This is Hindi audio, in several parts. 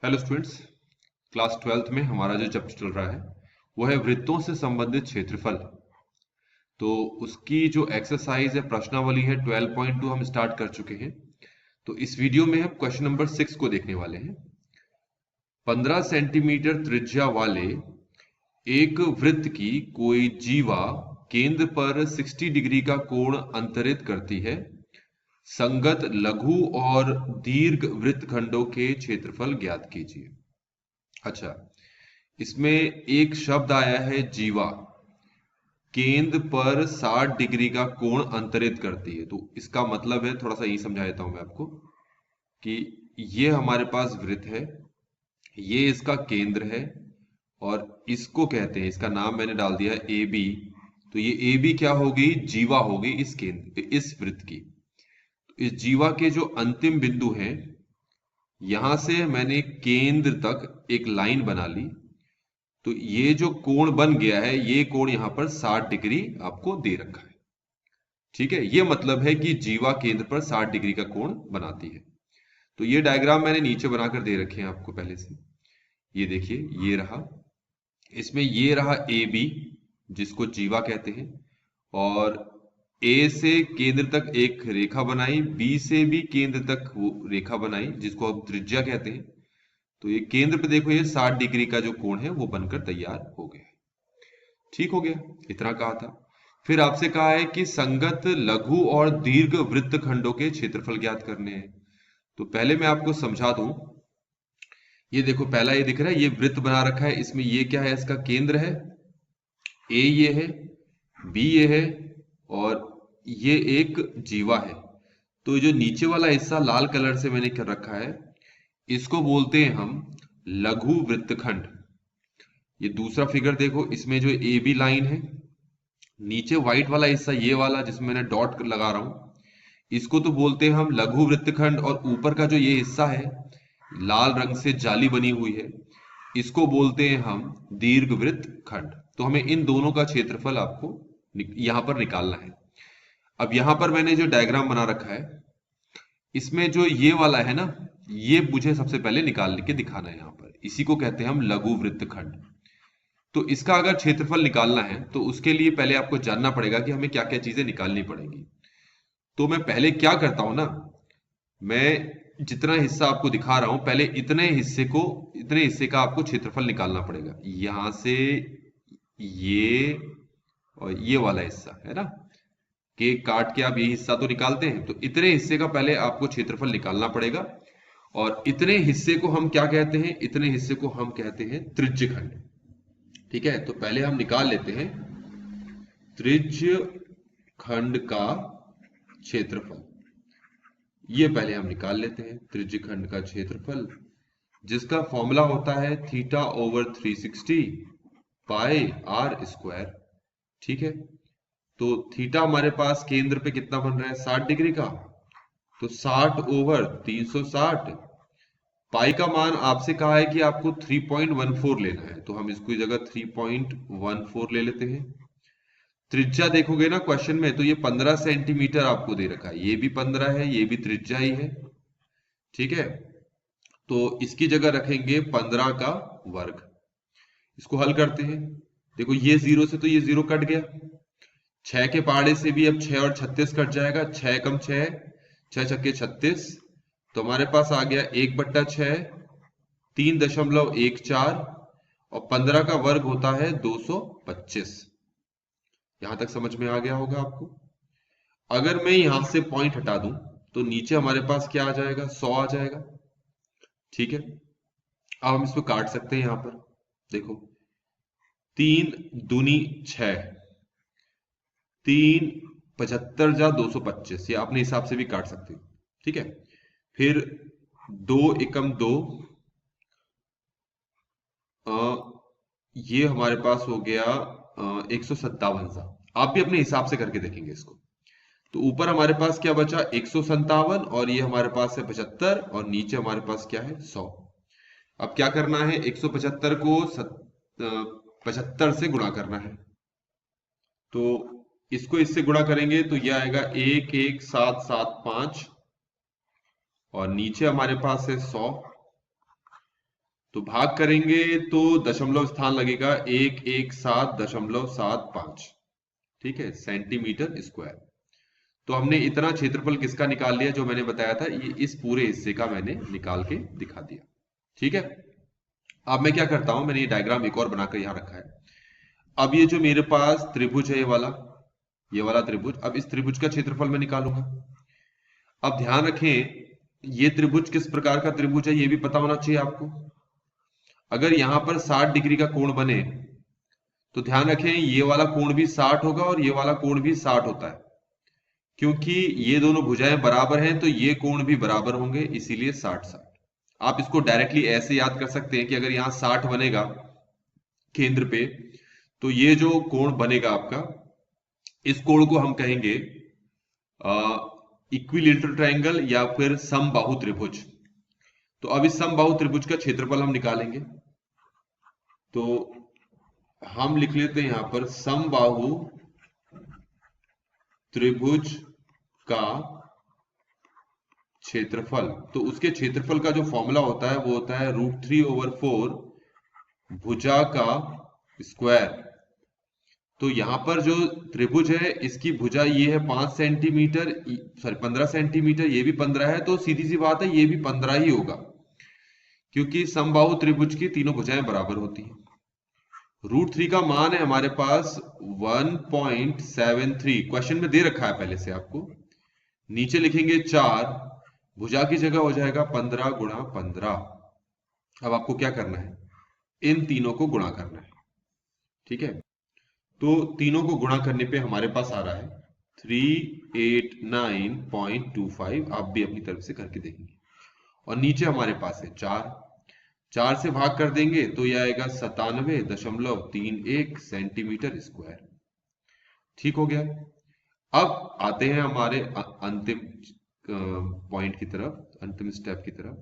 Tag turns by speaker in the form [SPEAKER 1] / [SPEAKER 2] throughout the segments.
[SPEAKER 1] Hello students. क्लास 12th में हमारा जो चैप्टर चल रहा है वो है वृत्तों से संबंधित क्षेत्रफल। तो उसकी जो एक्सरसाइज है, प्रश्नावली है 12.2 हम स्टार्ट कर चुके हैं। तो इस वीडियो में हम क्वेश्चन नंबर 6 को देखने वाले हैं। 15 सेंटीमीटर त्रिज्या वाले एक वृत्त की कोई जीवा केंद्र पर 60 डिग्री का कोण अंतरित करती है। संगत लघु और दीर्घ वृत्तखंडों के क्षेत्रफल ज्ञात कीजिए। अच्छा, इसमें एक शब्द आया है जीवा, केंद्र पर 60 डिग्री का कोण अंतरित करती है। तो इसका मतलब है, थोड़ा सा यही समझा देता हूं मैं आपको, कि ये हमारे पास वृत्त है, ये इसका केंद्र है और इसको कहते हैं, इसका नाम मैंने डाल दिया है ए बी। तो ये ए बी क्या होगी? जीवा होगी इस केंद्र, इस वृत्त की। तो इस जीवा के जो अंतिम बिंदु हैं, यहां से मैंने केंद्र तक एक लाइन बना ली। तो ये जो कोण बन गया है, ये कोण यहां पर 60 डिग्री आपको दे रखा है। ठीक है, ये मतलब है कि जीवा केंद्र पर 60 डिग्री का कोण बनाती है। तो ये डायग्राम मैंने नीचे बनाकर दे रखे हैं आपको पहले से। ये देखिए, ये रहा, इसमें ये रहा ए बी, जिसको जीवा कहते हैं, और ए से केंद्र तक एक रेखा बनाई, बी से भी केंद्र तक वो रेखा बनाई, जिसको हम त्रिज्या कहते हैं। तो ये केंद्र पे देखो, ये 60 डिग्री का जो कोण है वो बनकर तैयार हो गया। ठीक हो गया, इतना कहा था। फिर आपसे कहा है कि संगत लघु और दीर्घ वृत्तखंडों के क्षेत्रफल ज्ञात करने हैं। तो पहले मैं आपको समझा दूं। ये देखो, पहला ये दिख रहा है, ये वृत्त बना रखा है, इसमें ये क्या है? इसका केंद्र है, ए ये है, बी ये है, और ये एक जीवा है। तो ये जो नीचे वाला हिस्सा लाल कलर से मैंने कर रखा है, इसको बोलते हैं हम लघु वृत्तखंड। ये दूसरा फिगर देखो, इसमें जो ए बी लाइन है, नीचे व्हाइट वाला हिस्सा ये वाला जिसमें मैंने डॉट लगा रहा हूं, इसको तो बोलते हैं हम लघु वृत्तखंड। और ऊपर का जो ये हिस्सा है, लाल रंग से जाली बनी हुई है, इसको बोलते हैं हम दीर्घ वृत्तखंड। तो हमें इन दोनों का क्षेत्रफल आपको यहां पर निकालना है। अब यहां पर मैंने जो डायग्राम बना रखा है, इसमें जो ये वाला है ना, ये मुझे सबसे पहले निकाल के दिखाना है। यहां पर इसी को कहते हैं हम लघु वृत्तखंड। तो इसका अगर क्षेत्रफल निकालना है तो उसके लिए पहले आपको जानना पड़ेगा कि हमें क्या क्या चीजें निकालनी पड़ेंगी। तो मैं पहले क्या करता हूं ना, मैं जितना हिस्सा आपको दिखा रहा हूं, पहले इतने हिस्से का आपको क्षेत्रफल निकालना पड़ेगा। यहां से ये और ये वाला हिस्सा है ना, केक काट के आप ये हिस्सा तो निकालते हैं, तो इतने हिस्से का पहले आपको क्षेत्रफल निकालना पड़ेगा। और इतने हिस्से को हम क्या कहते हैं? इतने हिस्से को हम कहते हैं त्रिज्यखंड। ठीक है, तो पहले हम निकाल लेते हैं त्रिज्य खंड का क्षेत्रफल। ये पहले हम निकाल लेते हैं त्रिज्य खंड का क्षेत्रफल, जिसका फॉर्मूला होता है theta over 360 pi R square. ठीक है, तो थीटा हमारे पास केंद्र पे कितना बन रहा है? 60 डिग्री का। तो 60 ओवर 360, पाई का मान आपसे कहा है कि आपको 3.14 लेना है, तो हम इसको जगह 3.14 ले लेते हैं। त्रिज्या देखोगे ना क्वेश्चन में, तो ये 15 सेंटीमीटर आपको दे रखा है, ये भी 15 है, ये भी त्रिज्या ही है। ठीक है, तो इसकी जगह रखेंगे 15 का वर्ग। इसको हल करते हैं। देखो, ये जीरो से तो ये जीरो कट गया, 6 के पहाड़े से भी अब 6 और 36 कट जाएगा, 6 कम 6, 6 छक्के 36। तो हमारे पास आ गया 1/6, 3.14, और 15 का वर्ग होता है 225। यहां तक समझ में आ गया होगा आपको। अगर मैं यहां से पॉइंट हटा दूं तो नीचे हमारे पास क्या आ जाएगा? 100 आ जाएगा। ठीक है, अब हम इसको काट सकते हैं। यहां पर देखो, 3 दूनी 6, 3 75 जा 225, ये अपने हिसाब से भी काट सकते हो। ठीक है, फिर 2 एकम 2, ये हमारे पास हो गया 157 सा। आप भी अपने हिसाब से करके देखेंगे इसको। तो ऊपर हमारे पास क्या बचा? 157, और ये हमारे पास है 75, और नीचे हमारे पास क्या है? 100। अब क्या करना है? 175 को 75 से गुणा करना है। तो इसको इससे गुणा करेंगे तो यह आएगा 11775, और नीचे हमारे पास है 100। तो भाग करेंगे तो दशमलव स्थान लगेगा 117.75, ठीक है, सेंटीमीटर स्क्वायर। तो हमने इतना क्षेत्रफल किसका निकाल लिया, जो मैंने बताया था, ये इस पूरे हिस्से का मैंने निकाल के दिखा दिया। ठीक है, अब मैं क्या करता हूं, मैंने ये डायग्राम एक और बनाकर यहां रखा है। अब ये जो मेरे पास त्रिभुज है, ये वाला त्रिभुज, अब इस त्रिभुज का क्षेत्रफल मैं निकालूंगा। अब ध्यान रखें, ये त्रिभुज किस प्रकार का त्रिभुज है ये भी पता होना चाहिए आपको। अगर यहां पर 60 डिग्री का कोण बने तो ध्यान रखें ये वाला कोण भी 60 होगा और ये वाला कोण भी 60 होता है, क्योंकि ये दोनों भुजाएं बराबर हैं तो ये कोण भी बराबर होंगे, इसीलिए 60-60। आप इसको डायरेक्टली ऐसे याद कर सकते हैं कि अगर यहां 60 बनेगा केंद्र पे, तो ये जो कोण बनेगा आपका, इस कोण को हम कहेंगे इक्विलेटरल ट्रायंगल या फिर समबाहु त्रिभुज। तो अब इस समबाहु त्रिभुज का क्षेत्रफल हम निकालेंगे। तो हम लिख लेते हैं यहां पर समबाहु त्रिभुज का क्षेत्रफल। तो उसके क्षेत्रफल का जो फॉर्मूला होता है वो होता है √3/4 भुजा का स्क्वायर। तो यहां पर जो त्रिभुज है इसकी भुजा ये है 5 सेंटीमीटर, सॉरी 15 सेंटीमीटर, ये भी 15 है, तो सीधी सी बात है ये भी 15 ही होगा, क्योंकि समबाहु त्रिभुज की तीनों भुजाएं बराबर होती हैं। √3 का मान है हमारे पास 1.73, क्वेश्चन में दे रखा है पहले से आपको। नीचे लिखेंगे 4, भुजा की जगह हो जाएगा 15 गुणा 15। अब आपको क्या करना है, इन तीनों को गुणा करना है। ठीक है, तो तीनों को गुणा करने पे हमारे पास आ रहा है 389.25। आप भी अपनी तरफ से करके देखेंगे। और नीचे हमारे पास है 4 से भाग कर देंगे तो यह आएगा 97.31 सेंटीमीटर स्क्वायर। ठीक हो गया। अब आते हैं हमारे अंतिम पॉइंट की तरफ, अंतिम स्टेप की तरफ।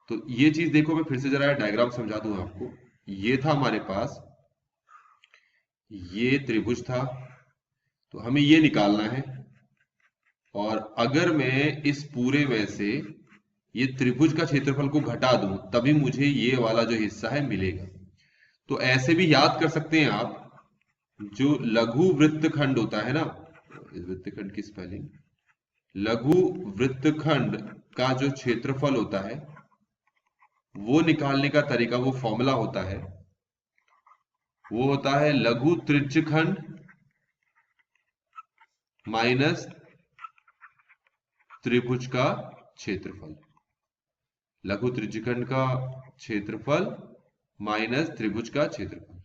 [SPEAKER 1] तो ये चीज देखो, मैं फिर से जरा डायग्राम समझा दूं आपको। ये था हमारे पास, ये त्रिभुज था, तो हमें ये निकालना है। और अगर मैं इस पूरे में से ये त्रिभुज का क्षेत्रफल को घटा दूं तभी मुझे ये वाला जो हिस्सा है मिलेगा। तो ऐसे भी याद कर सकते हैं आप, जो लघु वृत्तखंड होता है ना, इस वृत्तखंड की स्पेलिंग, लघु वृत्तखंड का जो क्षेत्रफल होता है वो निकालने का तरीका, वो फॉर्मूला होता है, वो होता है लघु त्रिज्यखंड माइनस त्रिभुज का क्षेत्रफल। लघु त्रिज्यखंड का क्षेत्रफल माइनस त्रिभुज का क्षेत्रफल।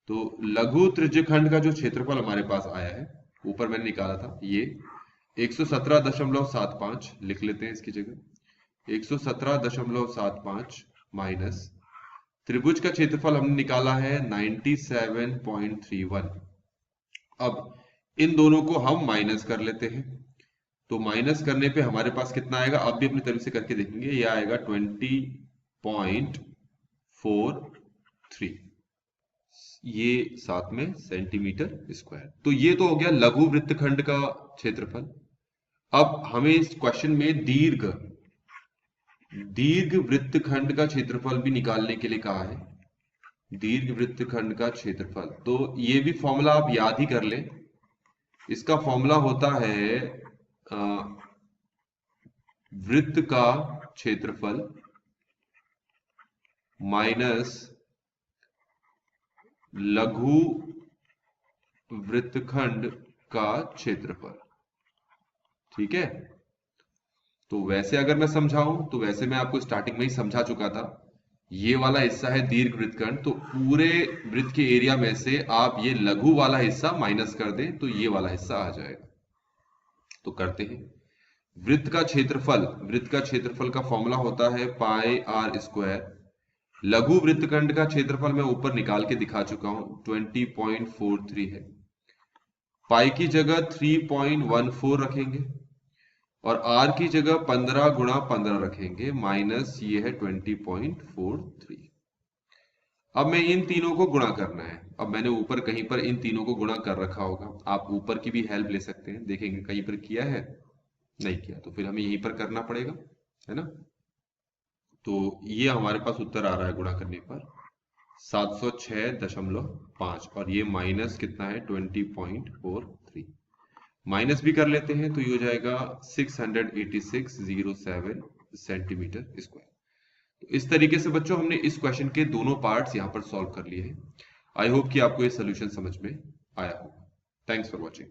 [SPEAKER 1] तो लघु त्रिज्यखंड का जो क्षेत्रफल हमारे पास आया है, ऊपर मैंने निकाला था, ये 117.75 लिख लेते हैं इसकी जगह, 117.75 माइनस त्रिभुज का क्षेत्रफल हमने निकाला है 97.31। अब इन दोनों को हम माइनस कर लेते हैं। तो माइनस करने पे हमारे पास कितना आएगा, आप भी अपनी तरफ से करके देखेंगे, ये आएगा 20.43, ये साथ में सेंटीमीटर स्क्वायर। तो ये तो हो गया लघु वृत्तखंड का क्षेत्रफल। अब हमें इस क्वेश्चन में दीर्घ वृत्तखंड का क्षेत्रफल भी निकालने के लिए कहा है। दीर्घ वृत्तखंड का क्षेत्रफल, तो ये भी फॉर्मूला आप याद ही कर लें। इसका फॉर्मूला होता है वृत्त का क्षेत्रफल माइनस लघु वृत्तखंड का क्षेत्रफल। ठीक है, तो वैसे अगर मैं समझाऊं तो वैसे मैं आपको स्टार्टिंग में ही समझा चुका था। ये वाला हिस्सा है दीर्घ वृत्तखंड, तो पूरे वृत्त के एरिया में से आप ये लघु वाला हिस्सा माइनस कर दें तो ये वाला हिस्सा आ जाएगा। तो करते हैं, वृत्त का क्षेत्रफल का फॉर्मूला होता है πr²। लघु वृत्तखंड का क्षेत्रफल मैं ऊपर निकाल के दिखा चुका हूं, 20.43 है। पाई की जगह 3.14 रखेंगे और r की जगह 15 गुणा 15 रखेंगे, माइनस ये है 20.43। अब मैं इन तीनों को गुणा करना है। अब मैंने ऊपर कहीं पर इन तीनों को गुणा कर रखा होगा, आप ऊपर की भी हेल्प ले सकते हैं, देखेंगे कहीं पर किया है, नहीं किया तो फिर हमें यहीं पर करना पड़ेगा, है ना। तो ये हमारे पास उत्तर आ रहा है गुणा करने पर 706.5 और ये माइनस कितना है 20.43। माइनस भी कर लेते हैं तो ये हो जाएगा 686.07 सेंटीमीटर स्क्वायर। तो इस तरीके से बच्चों हमने इस क्वेश्चन के दोनों पार्ट्स यहाँ पर सॉल्व कर लिए हैं। आई होप कि आपको ये सोल्यूशन समझ में आया होगा। Thanks for watching.